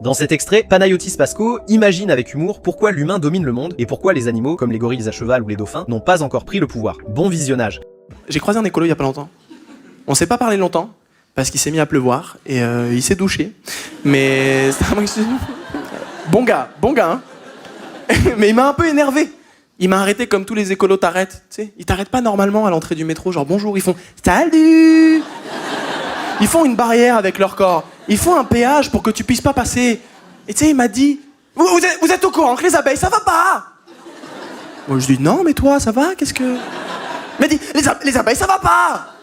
Dans cet extrait, Panayotis Pasco imagine avec humour pourquoi l'humain domine le monde et pourquoi les animaux, comme les gorilles à cheval ou les dauphins, n'ont pas encore pris le pouvoir. Bon visionnage. J'ai croisé un écolo il y a pas longtemps. On s'est pas parlé longtemps, parce qu'il s'est mis à pleuvoir, et il s'est douché. Mais c'est vraiment... Bon gars, hein. Mais il m'a un peu énervé. Il m'a arrêté comme tous les écolos t'arrêtent. Tu sais, ils t'arrêtent pas normalement à l'entrée du métro, genre bonjour, ils font salut. Ils font une barrière avec leur corps. Ils font un péage pour que tu puisses pas passer. Et tu sais, il m'a dit, vous êtes au courant que les abeilles, ça va pas. Moi je dis, non mais toi, ça va, qu'est-ce que... Il m'a dit, les abeilles, ça va pas.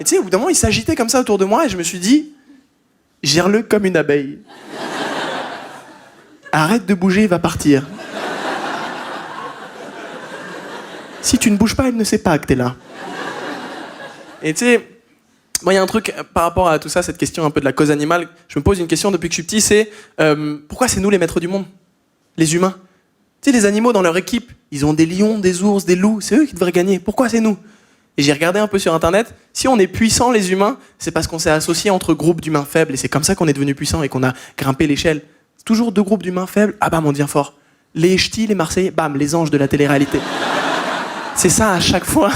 Et tu sais, au bout d'un moment, il s'agitait comme ça autour de moi et je me suis dit, gère-le comme une abeille. Arrête de bouger, il va partir. Si tu ne bouges pas, elle ne sait pas que t'es là. Et tu sais, moi, il y a un truc par rapport à tout ça, cette question un peu de la cause animale. Je me pose une question depuis que je suis petit, c'est pourquoi c'est nous les maîtres du monde, les humains? Tu sais, les animaux dans leur équipe, ils ont des lions, des ours, des loups, c'est eux qui devraient gagner. Pourquoi c'est nous? Et j'ai regardé un peu sur internet, si on est puissants les humains, c'est parce qu'on s'est associés entre groupes d'humains faibles, et c'est comme ça qu'on est devenus puissants et qu'on a grimpé l'échelle. C'est toujours deux groupes d'humains faibles, ah bam, on devient fort. Les ch'tis, les Marseillais, bam, les anges de la télé-réalité. C'est ça à chaque fois.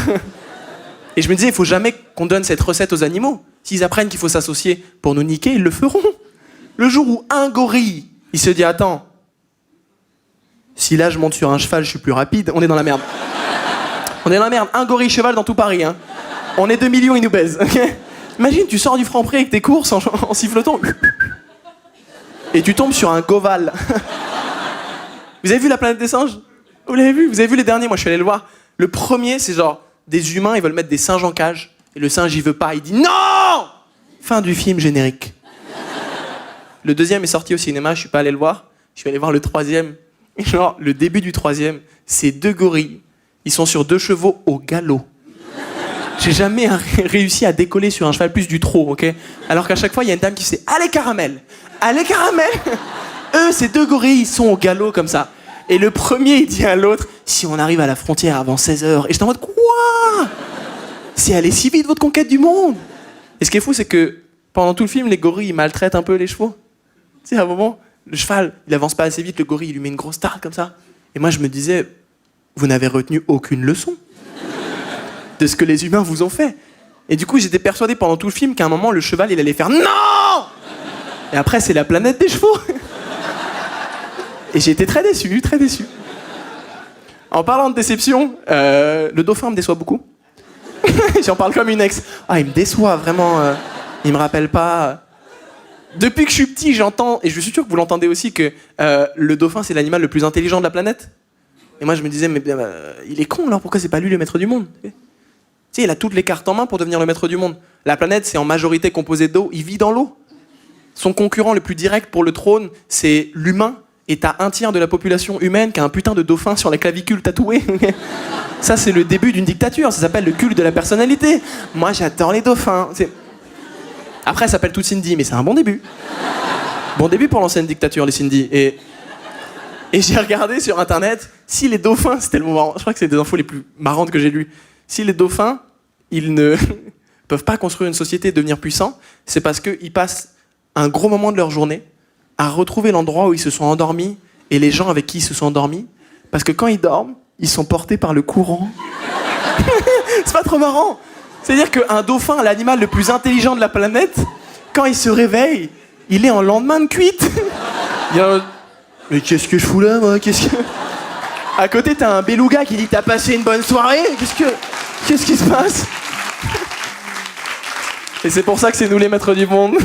Et je me disais, il faut jamais qu'on donne cette recette aux animaux. S'ils apprennent qu'il faut s'associer pour nous niquer, ils le feront. Le jour où un gorille, il se dit, attends, si là je monte sur un cheval, je suis plus rapide, on est dans la merde. On est dans la merde. Un gorille cheval dans tout Paris. Hein. On est 2 millions, ils nous baisent. Okay. Imagine, tu sors du Franprix avec tes courses en sifflotant. Et tu tombes sur un goval. Vous avez vu La Planète des Singes? Vous l'avez vu? Vous avez vu les derniers? Moi, je suis allé le voir. Le premier, c'est genre, des humains, ils veulent mettre des singes en cage. Et le singe, il veut pas. Il dit non! Fin du film, générique. Le deuxième est sorti au cinéma, je suis pas allé le voir. Je suis allé voir le troisième. Et genre, le début du troisième, c'est deux gorilles. Ils sont sur 2 chevaux au galop. J'ai jamais réussi à décoller sur un cheval plus du trot, ok? Alors qu'à chaque fois, il y a une dame qui fait « Allez, caramel! Allez, caramel !» Eux, ces 2 gorilles, ils sont au galop comme ça. Et le premier, il dit à l'autre « Si on arrive à la frontière avant 16h... » Et j'étais en mode « Quoi? C'est aller si vite, votre conquête du monde !» Et ce qui est fou, c'est que pendant tout le film, les gorilles, ils maltraitent un peu les chevaux. Tu sais, à un moment, le cheval, il avance pas assez vite, le gorille, il lui met une grosse tarte comme ça. Et moi, je me disais... Vous n'avez retenu aucune leçon de ce que les humains vous ont fait. Et du coup, j'étais persuadé pendant tout le film qu'à un moment, le cheval, il allait faire « Non !» Et après, c'est la planète des chevaux. Et j'ai été très déçu, très déçu. En parlant de déception, le dauphin me déçoit beaucoup. J'en parle comme une ex. Ah, il me déçoit, vraiment. Il me rappelle pas... Depuis que je suis petit, j'entends, et je suis sûr que vous l'entendez aussi, que le dauphin, c'est l'animal le plus intelligent de la planète. Et moi, je me disais, mais il est con, alors pourquoi c'est pas lui le maître du monde? Tu sais, il a toutes les cartes en main pour devenir le maître du monde. La planète, c'est en majorité composée d'eau, il vit dans l'eau. Son concurrent le plus direct pour le trône, c'est l'humain. Et t'as un tiers de la population humaine qui a un putain de dauphin sur la clavicule tatoué. Ça, c'est le début d'une dictature, ça s'appelle le culte de la personnalité. Moi, j'adore les dauphins. Après, ça s'appelle tout Cindy, mais c'est un bon début. Bon début pour l'ancienne dictature, les Cindy. Et j'ai regardé sur internet, si les dauphins, c'était le moment, je crois que c'est des infos les plus marrantes que j'ai lues, si les dauphins, ils ne peuvent pas construire une société et devenir puissants, c'est parce qu'ils passent un gros moment de leur journée à retrouver l'endroit où ils se sont endormis et les gens avec qui ils se sont endormis, parce que quand ils dorment, ils sont portés par le courant. C'est pas trop marrant. C'est-à-dire qu'un dauphin, l'animal le plus intelligent de la planète, quand il se réveille, il est en lendemain de cuite. Il y a mais qu'est-ce que je fous là, moi? Qu'est-ce que... À côté, t'as un beluga qui dit « T'as passé une bonne soirée ?» Qu'est-ce qui se passe? Et c'est pour ça que c'est nous les maîtres du monde.